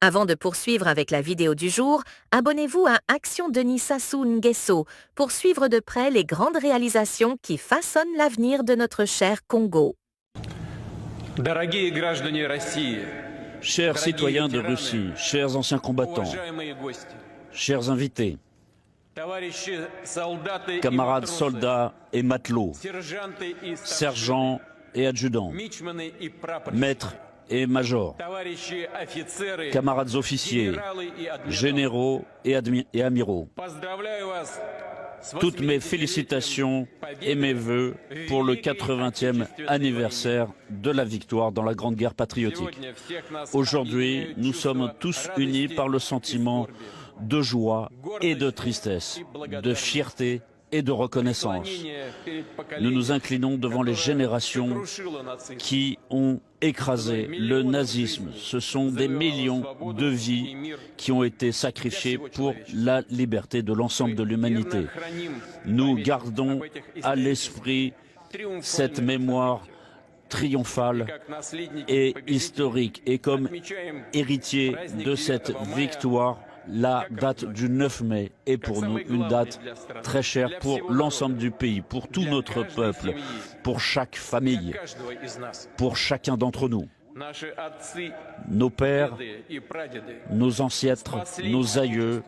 Avant de poursuivre avec la vidéo du jour, abonnez-vous à Action Denis Sassou Nguesso pour suivre de près les grandes réalisations qui façonnent l'avenir de notre cher Congo. Chers citoyens de Russie, chers anciens combattants, chers invités, camarades soldats et matelots, sergents et adjudants, maîtres et majors, camarades officiers, généraux et amiraux, toutes mes félicitations et mes vœux pour le 80e anniversaire de la victoire dans la Grande Guerre patriotique. Aujourd'hui, nous sommes tous unis par le sentiment de joie et de tristesse, de fierté et de reconnaissance. Nous nous inclinons devant les générations qui ont écrasé le nazisme. Ce sont des millions de vies qui ont été sacrifiées pour la liberté de l'ensemble de l'humanité. Nous gardons à l'esprit cette mémoire triomphale et historique. Et comme héritier de cette victoire, la date du 9 mai est pour nous une date très chère pour l'ensemble du pays, pour tout notre peuple, pour chaque famille, pour chacun d'entre nous. Nos pères, nos ancêtres, nos aïeux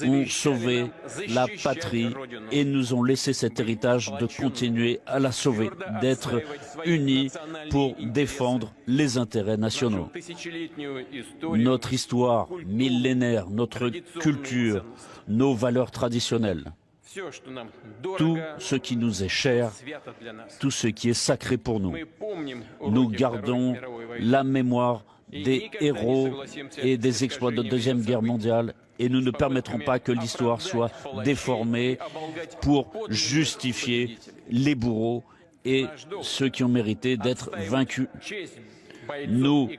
ont sauvé la patrie et nous ont laissé cet héritage de continuer à la sauver, d'être unis pour défendre les intérêts nationaux. Notre histoire millénaire, notre culture, nos valeurs traditionnelles, tout ce qui nous est cher, tout ce qui est sacré pour nous. Nous gardons la mémoire des héros et des exploits de la Deuxième Guerre mondiale et nous ne permettrons pas que l'histoire soit déformée pour justifier les bourreaux et ceux qui ont mérité d'être vaincus. Nous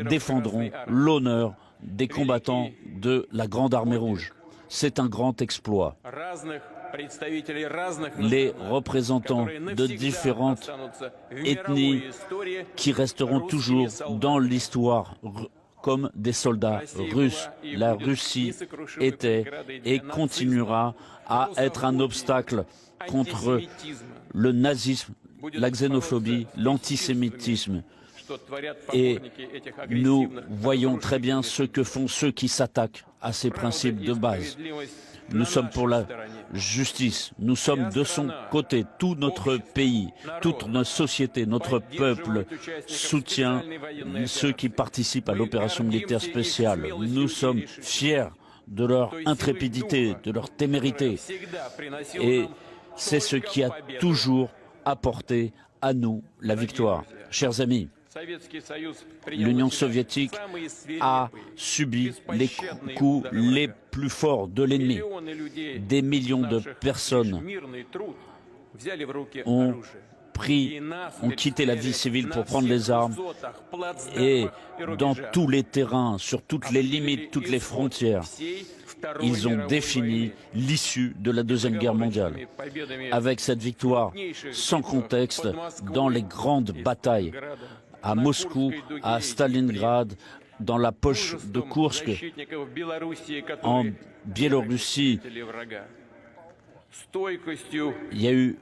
défendrons l'honneur des combattants de la Grande Armée Rouge. C'est un grand exploit. Les représentants de différentes ethnies qui resteront toujours dans l'histoire comme des soldats russes. La Russie était et continuera à être un obstacle contre le nazisme, la xénophobie, l'antisémitisme. Et nous voyons très bien ce que font ceux qui s'attaquent à ces principes de base. Nous sommes pour la justice, nous sommes de son côté, tout notre pays, toute notre société, notre peuple soutient ceux qui participent à l'opération militaire spéciale. Nous sommes fiers de leur intrépidité, de leur témérité. Et c'est ce qui a toujours apporté à nous la victoire. Chers amis, l'Union soviétique a subi les coups les plus forts de l'ennemi. Des millions de personnes ont quitté la vie civile pour prendre les armes et dans tous les terrains, sur toutes les limites, toutes les frontières, ils ont défini l'issue de la Deuxième Guerre mondiale. Avec cette victoire sans contexte dans les grandes batailles, à Moscou, à Stalingrad, dans la poche de Koursk, en Biélorussie.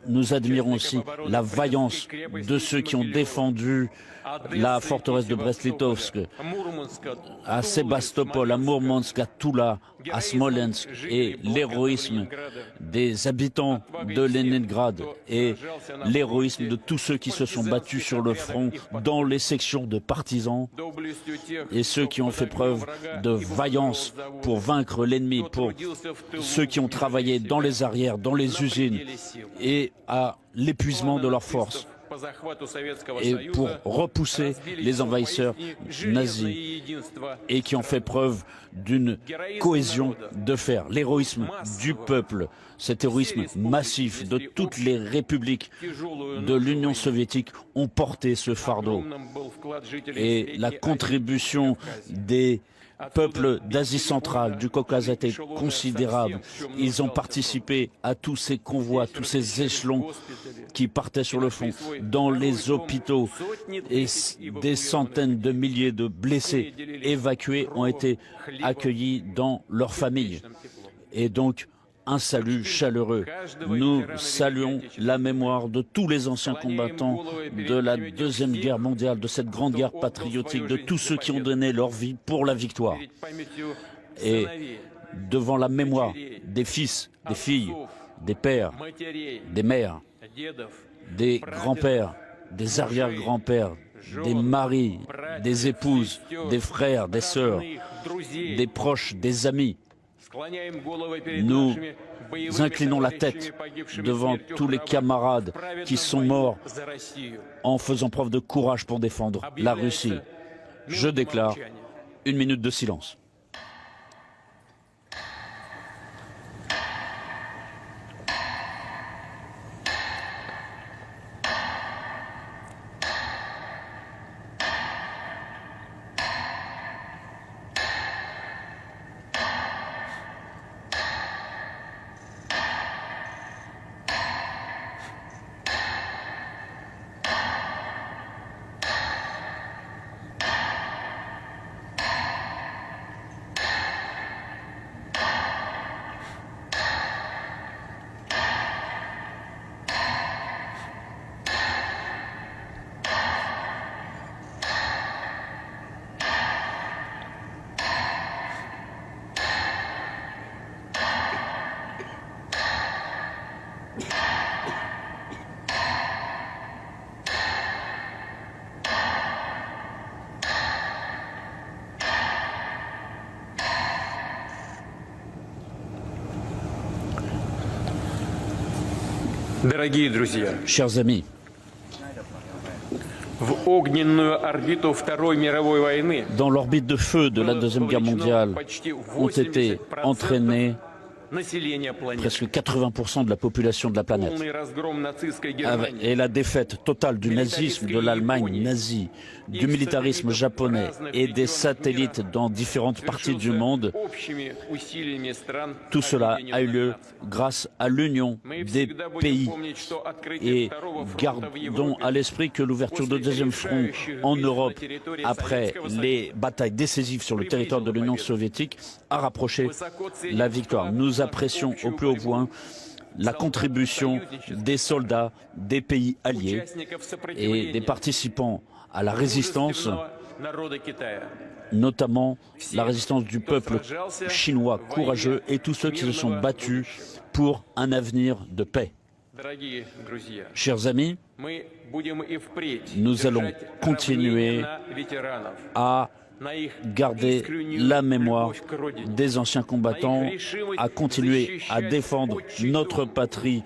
Nous admirons aussi la vaillance de ceux qui ont défendu la forteresse de Brest-Litovsk, à Sébastopol, à Mourmansk, à Toula, à Smolensk, et l'héroïsme des habitants de Leningrad et l'héroïsme de tous ceux qui se sont battus sur le front dans les sections de partisans et ceux qui ont fait preuve de vaillance pour vaincre l'ennemi, pour ceux qui ont travaillé dans les arrières, dans les usines et à l'épuisement de leurs forces et pour repousser les envahisseurs nazis et qui ont fait preuve d'une cohésion de fer. L'héroïsme du peuple, cet héroïsme massif de toutes les républiques de l'Union soviétique ont porté ce fardeau. Et la contribution des peuples d'Asie centrale, du Caucase a été considérable. Ils ont participé à tous ces convois, tous ces échelons qui partaient sur le front, dans les hôpitaux, et des centaines de milliers de blessés évacués ont été accueillis dans leurs familles. Et donc, un salut chaleureux. Nous saluons la mémoire de tous les anciens combattants de la Deuxième Guerre mondiale, de cette grande guerre patriotique, de tous ceux qui ont donné leur vie pour la victoire. Et devant la mémoire des fils, des filles, des pères, des mères, des grands-pères, des arrière-grands-pères, des maris, des épouses, des frères, des sœurs, des proches, des amis, nous inclinons la tête devant tous les camarades qui sont morts en faisant preuve de courage pour défendre la Russie. Je déclare 1 minute de silence. Chers amis, dans l'orbite de feu de la Deuxième Guerre mondiale ont été entraînés presque 80% de la population de la planète. Et la défaite totale du nazisme, de l'Allemagne nazie, du militarisme japonais et des satellites dans différentes parties du monde, tout cela a eu lieu grâce à l'union des pays. Et gardons à l'esprit que l'ouverture de deuxième front en Europe, après les batailles décisives sur le territoire de l'Union soviétique, a rapproché la victoire. Nous apprécions au plus haut point la contribution des soldats des pays alliés et des participants à la résistance, notamment la résistance du peuple chinois courageux et tous ceux qui se sont battus pour un avenir de paix. Chers amis, nous allons continuer à garder la mémoire des anciens combattants, à continuer à défendre notre patrie,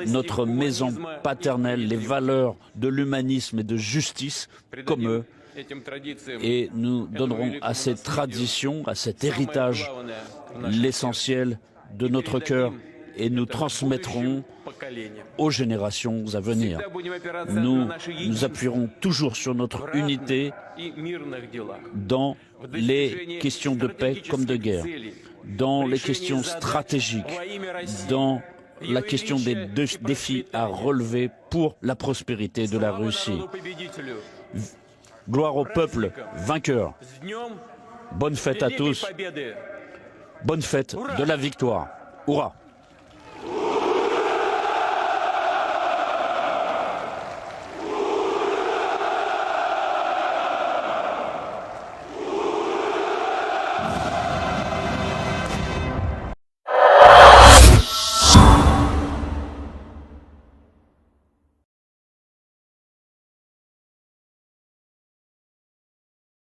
notre maison paternelle, les valeurs de l'humanisme et de justice comme eux. Et nous donnerons à ces traditions, à cet héritage, l'essentiel de notre cœur et nous transmettrons aux générations à venir. Nous nous appuierons toujours sur notre unité dans les questions de paix comme de guerre, dans les questions stratégiques, dans la question des défis à relever pour la prospérité de la Russie. Gloire au peuple vainqueur. Bonne fête à tous. Bonne fête de la victoire. Hurrah!